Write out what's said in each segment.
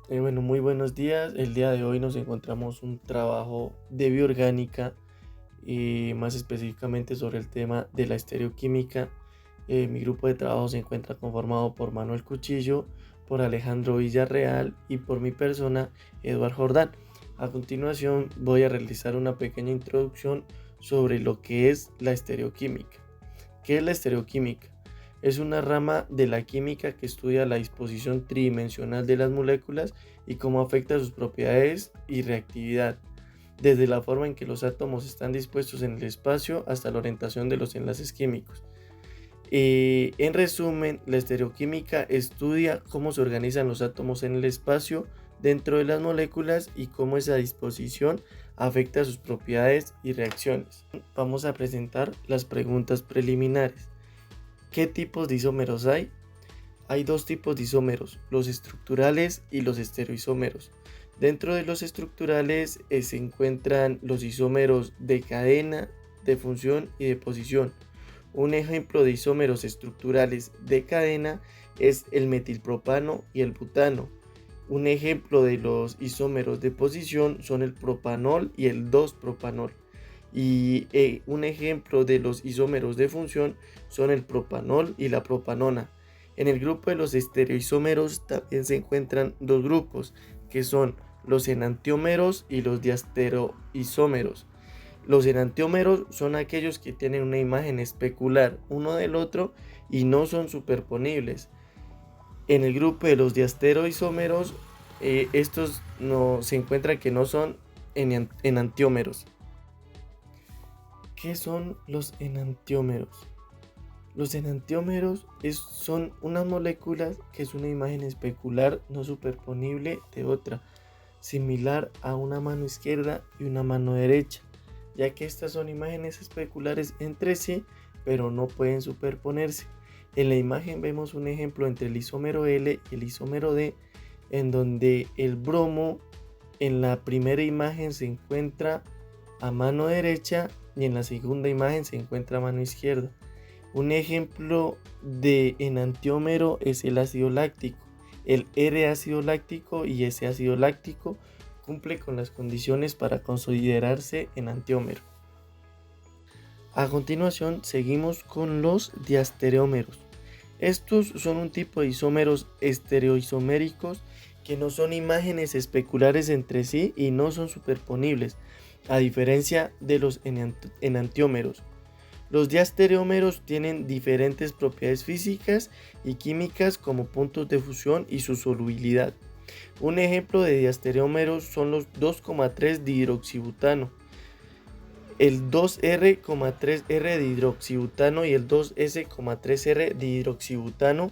Bueno, muy buenos días. El día de hoy nos encontramos un trabajo de bioorgánica, más específicamente sobre el tema de la estereoquímica. Mi grupo de trabajo se encuentra conformado por Manuel Cuchillo, por Alejandro Villarreal y por mi persona, Eduard Jordán. A continuación voy a realizar una pequeña introducción sobre lo que es la estereoquímica. ¿Qué es la estereoquímica? Es una rama de la química que estudia la disposición tridimensional de las moléculas y cómo afecta sus propiedades y reactividad, desde la forma en que los átomos están dispuestos en el espacio hasta la orientación de los enlaces químicos. En resumen, la estereoquímica estudia cómo se organizan los átomos en el espacio dentro de las moléculas y cómo esa disposición afecta sus propiedades y reacciones. Vamos a presentar las preguntas preliminares. ¿Qué tipos de isómeros hay? Hay dos tipos de isómeros, los estructurales y los estereoisómeros. Dentro de los estructurales se encuentran los isómeros de cadena, de función y de posición. Un ejemplo de isómeros estructurales de cadena es el metilpropano y el butano. Un ejemplo de los isómeros de posición son el propanol y el 2-propanol. Y un ejemplo de los isómeros de función son el propanol y la propanona. En el grupo de los estereoisómeros también se encuentran dos grupos, que son los enantiómeros y los diastereoisómeros. Los enantiómeros son aquellos que tienen una imagen especular uno del otro y no son superponibles. En el grupo de los diastereoisómeros, estos no, se encuentran que no son enantiómeros. ¿Qué son los enantiómeros? Los enantiómeros son unas moléculas que es una imagen especular no superponible de otra, similar a una mano izquierda y una mano derecha, ya que estas son imágenes especulares entre sí, pero no pueden superponerse. En la imagen vemos un ejemplo entre el isómero L y el isómero D, en donde el bromo en la primera imagen se encuentra a mano derecha y en la segunda imagen se encuentra a mano izquierda. Un ejemplo de enantiómero es el ácido láctico. El R-ácido láctico y S-ácido láctico cumple con las condiciones para considerarse enantiómero. A continuación seguimos con los diastereómeros. Estos son un tipo de isómeros estereoisoméricos que no son imágenes especulares entre sí y no son superponibles, a diferencia de los enantiómeros. Los diastereómeros tienen diferentes propiedades físicas y químicas como puntos de fusión y su solubilidad. Un ejemplo de diastereómeros son los 2,3 dihidroxibutano, el 2R,3R de hidroxibutano y el 2S,3R de hidroxibutano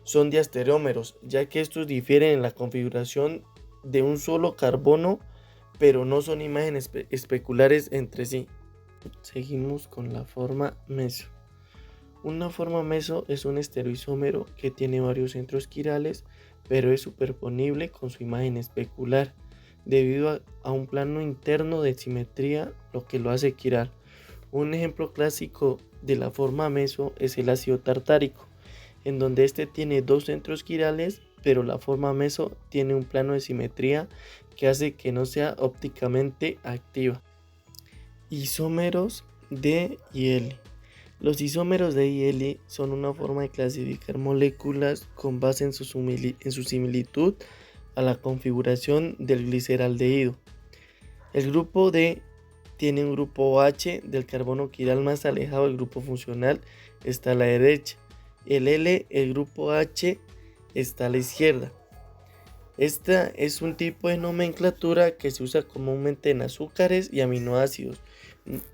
son diastereómeros, ya que estos difieren en la configuración de un solo carbono, pero no son imágenes especulares entre sí. Seguimos con la forma meso. Una forma meso es un estereoisómero que tiene varios centros quirales, pero es superponible con su imagen especular, debido a un plano interno de simetría, lo que lo hace quiral. Un ejemplo clásico de la forma meso es el ácido tartárico, en donde este tiene dos centros quirales, pero la forma meso tiene un plano de simetría que hace que no sea ópticamente activa. Isómeros D y L. Los isómeros D y L son una forma de clasificar moléculas con base en su similitud a la configuración del gliceraldehído. El grupo D tiene un grupo OH del carbono quiral más alejado del grupo funcional, está a la derecha. El L, el grupo H, está a la izquierda. Esta es un tipo de nomenclatura que se usa comúnmente en azúcares y aminoácidos,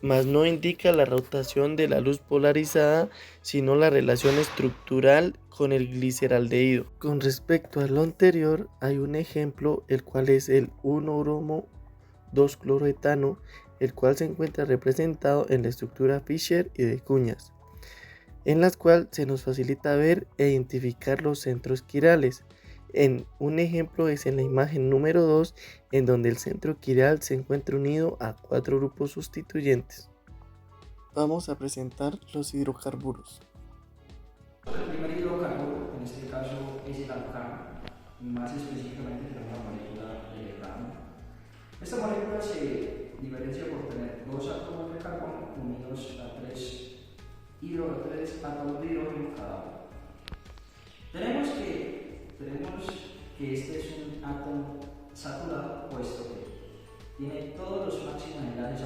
mas no indica la rotación de la luz polarizada, sino la relación estructural con el gliceraldehído. Con respecto a lo anterior, hay un ejemplo, el cual es el 1-bromo 2-cloroetano, el cual se encuentra representado en la estructura Fischer y de Cuñas, en la cual se nos facilita ver e identificar los centros quirales. Un ejemplo es en la imagen número 2, en donde el centro quiral se encuentra unido a 4 grupos sustituyentes. Vamos a presentar los hidrocarburos. El primer hidrocarburo, en este caso, es el alcano. Más específicamente tenemos la molécula de grano. Esta molécula se diferencia por tener dos átomos de carbono unidos a tres átomos de hidrógeno cada uno. Tenemos que este es un átomo saturado, puesto que tiene todos los máximos enlaces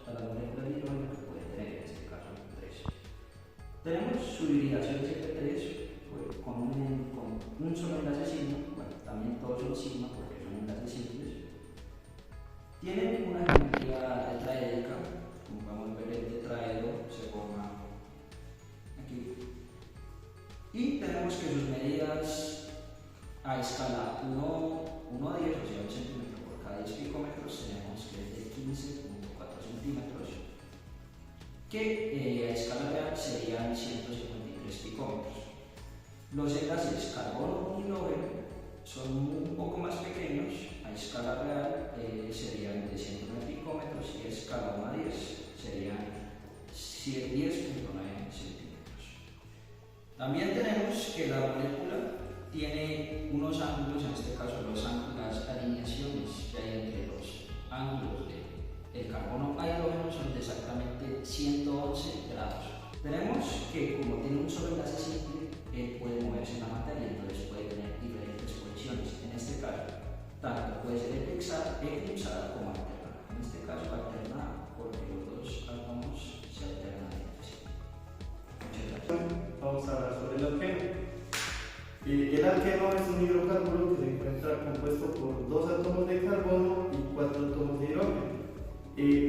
a la molécula de hidrógeno que puede tener, en este caso 3. Tenemos su hibridación CP3 con un solo enlace sigma, bueno, también todos son sigma porque son enlaces simples. Tienen una geometría tetraédrica, como podemos ver el tetraedro se forma aquí. Y tenemos que sus medidas a escala 1,10, o sea 1 centímetro por cada 10 picómetros, tenemos que es de 15,4 centímetros, que a escala real serían 153 picómetros. Los enlaces carbono-hidrógeno son un poco más pequeños, a escala real serían de 109 picómetros y a escala 1,10 serían 10,9 centímetros. También tenemos que la molécula tiene unos ángulos, en este caso las alineaciones que hay entre los ángulos del carbono a hidrógeno son de exactamente 111 grados. Tenemos que como tiene un solo enlace simple, puede moverse en la materia, entonces puede tener diferentes posiciones. En este caso, tanto puede ser eclipsada como alternada. En este caso, alternada porque los dos átomos se alternan entre sí. Muchas gracias. Vamos a hablar sobre el alqueno. El alqueno es un hidrocarburo que se encuentra compuesto por 2 átomos de carbono y 4 átomos de hidrógeno.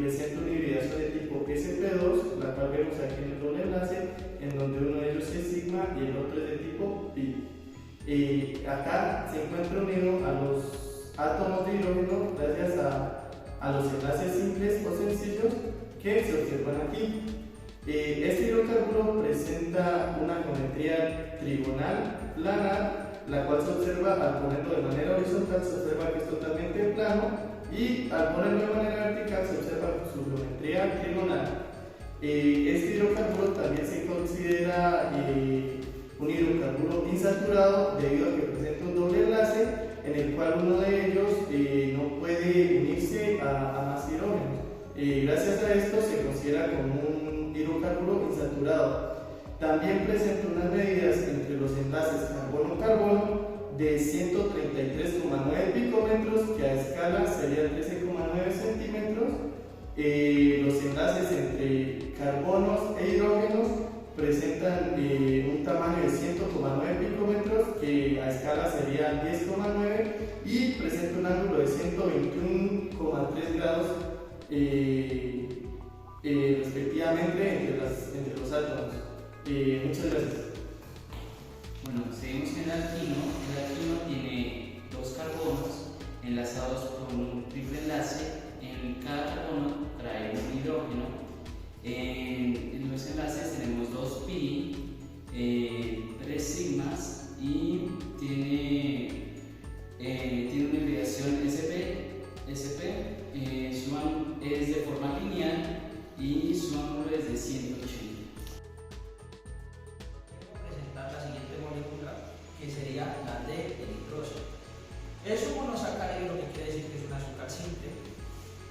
Presenta una hibridación de tipo sp2, la cual vemos aquí en el doble enlace, en donde uno de ellos es sigma y el otro es de tipo pi. Acá se encuentra unido a los átomos de hidrógeno gracias a los enlaces simples o sencillos que se observan aquí. Este hidrocarburo presenta una geometría trigonal plana, la cual se observa al ponerlo de manera horizontal, se observa que es totalmente plano, y al ponerlo de manera vertical se observa su geometría trigonal. Este hidrocarburo también se considera un hidrocarburo insaturado debido a que presenta un doble enlace en el cual uno de ellos no puede unirse a más hidrógenos. Gracias a esto se considera como un hidrocarburo insaturado. También presenta unas medidas entre los enlaces carbono-carbono de 133,9 picómetros, que a escala serían 13,9 centímetros. Los enlaces entre carbonos e hidrógenos presentan un tamaño de 100,9 picómetros, que a escala sería 10,9, y presenta un ángulo de 121,3 grados respectivamente entre los átomos. Muchas gracias. Bueno, seguimos con el alquino tiene 2 carbonos enlazados por un triple enlace. En cada carbono trae un hidrógeno. En los enlaces tenemos 2 pi, 3 sigmas y tiene una hibridación SP. Es de forma lineal y su ángulo es de 180. La siguiente molécula, que sería la de eritrosa. Es un monosacárido, lo que quiere decir que es un azúcar simple,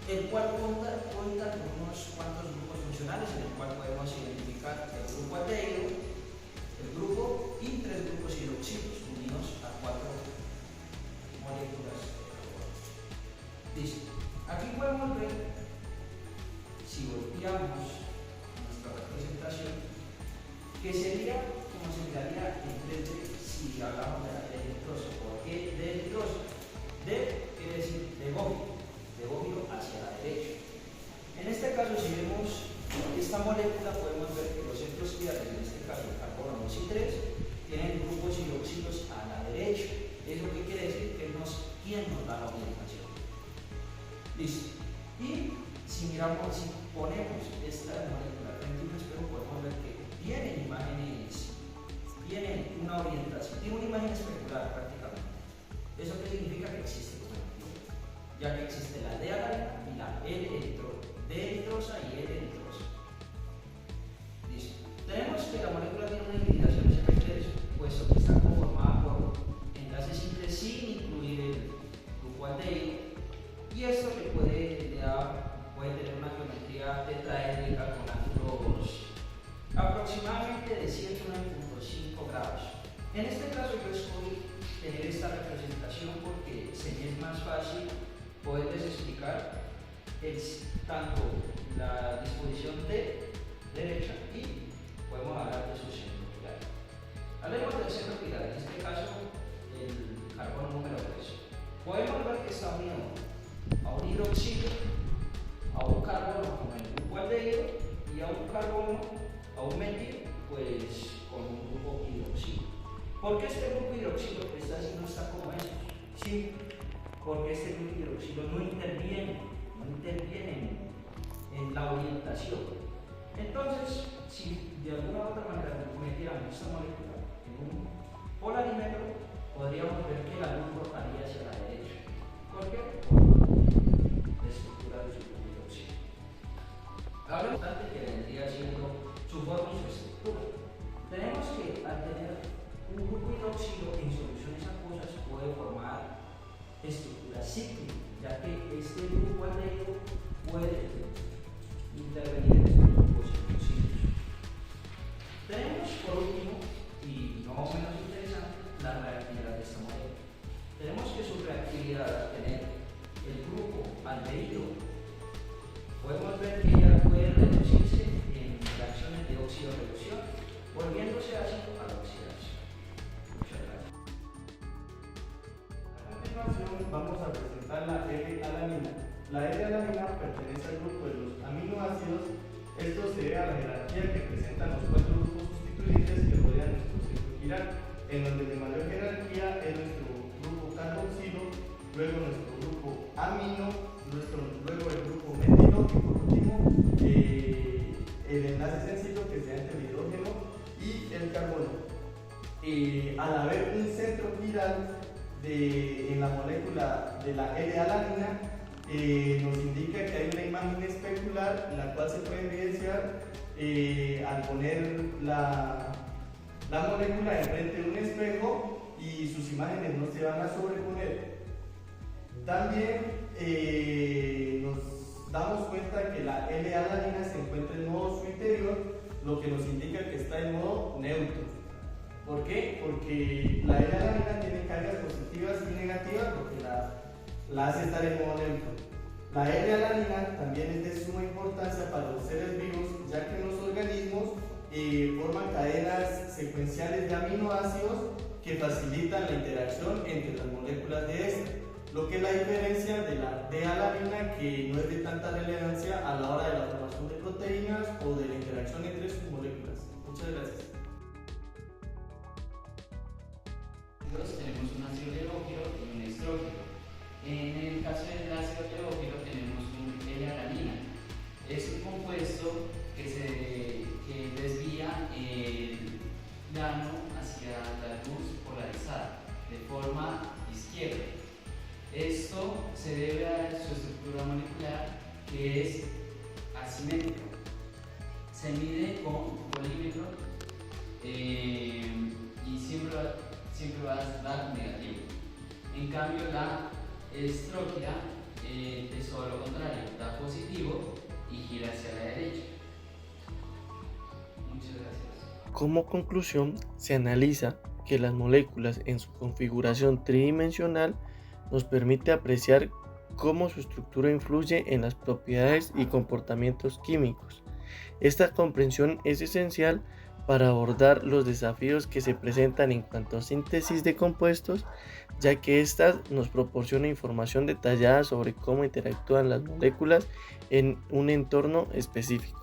el cual cuenta con unos cuantos grupos funcionales, en el cual podemos identificar el grupo aldehído, el grupo y 3 grupos hidroxilos unidos a 4 moléculas de carbono. Listo. Aquí podemos ver, si volteamos nuestra representación, que sería como se miraría en 3D si hablamos de la eritrosa. ¿Por qué de eritrosa? De quiere decir de bóvilo hacia la derecha. En este caso, si vemos esta molécula, podemos ver que los centros chiales, en este caso el carbono 2 y 3, tienen grupos hidroxilos a la derecha. Eso que quiere decir que ¿quién nos da la orientación? Listo. Y si ponemos esta molécula frente a un espejo, podemos ver que tienen imágenes, tienen una orientación, tiene una imagen especular prácticamente. ¿Eso qué significa? Que existe conectividad, ya que existe la D alargada y la D-eritrosa y L-eritrosa. Listo. Tenemos que la molécula tiene una hibridación SP3, puesto que está conformada por enlaces simples sí aldehído, y esto puede tener una geometría tetraédrica con ángulos aproximadamente de 109.5 grados. En este caso yo escogí tener esta representación porque se me es más fácil poderles explicar tanto la disposición de derecha y podemos hablar de su centro pilar. Hablemos del centro pilar, en este caso el carbono número 3. Podemos ver que está unido a un hidroxilo, a un carbono con el grupo aldehído y a un carbono, a un metilo, pues con un grupo hidroxilo. ¿Por qué este grupo hidroxilo que está así no está como estos? Sí, porque este grupo hidroxilo no interviene en la orientación. Entonces, si de alguna u otra manera metiéramos esta molécula en un polarímetro, podríamos ver que la luz rotaría hacia la derecha. ¿Por qué? Por la estructura de su grupo hidroxilo. Ahora, lo importante que vendría siendo su forma y su estructura. Tenemos que, al tener un grupo hidroxilo en soluciones acuosas, puede formar estructuras cíclicas, ya que este grupo aldehído puede intervenir en estos grupos hidroxilos. Tenemos, por último, y no menos interesante, la reactividad de esta molécula. Tenemos que su reactividad, al tener el grupo aldehído, podemos ver que ella puede reducirse en reacciones de óxido-reducción, volviéndose ácido a la oxidación. Muchas gracias. A continuación vamos a presentar la L-alanina. La L-alanina pertenece al grupo de los aminoácidos. Esto se debe a la jerarquía que presentan los 4 grupos sustituyentes que rodean nuestro centro chiral, en donde de mayor jerarquía es nuestro grupo carboxilo, luego nuestro grupo amino, luego el grupo metilo y por último el enlace sencillo que sea entre el hidrógeno y el carbono. Al haber un centro chiral en la molécula de la L-alanina, nos indica que hay una imagen especular, la cual se puede evidenciar al poner la molécula enfrente de un espejo y sus imágenes no se van a sobreponer. También nos damos cuenta que la L-alanina se encuentra en modo su interior, lo que nos indica que está en modo neutro. ¿Por qué? Porque la L-alanina tiene cargas positivas y negativas, lo que la hace estar en modo neutro. La L-alanina también es de suma importancia para los seres vivos, ya que en los organismos forman cadenas secuenciales de aminoácidos que facilitan la interacción entre las moléculas de esta, lo que es la diferencia de la D-alanina, que no es de tanta relevancia a la hora de la formación de proteínas o de la interacción entre sus moléculas. Muchas gracias. Tenemos un ácido leógiro y un estrógeno. En el caso del ácido leógiro tenemos un L-alanina. Es un compuesto que desvía el plano hacia la luz polarizada de forma izquierda. Esto se debe a su estructura molecular, que es asimétrica. Se mide con polímetro y siempre va a dar negativo. En cambio, la estrógira es todo lo contrario, da positivo y gira hacia la derecha. Muchas gracias. Como conclusión, se analiza que las moléculas en su configuración tridimensional nos permite apreciar cómo su estructura influye en las propiedades y comportamientos químicos. Esta comprensión es esencial para abordar los desafíos que se presentan en cuanto a síntesis de compuestos, ya que éstas nos proporciona información detallada sobre cómo interactúan las moléculas en un entorno específico.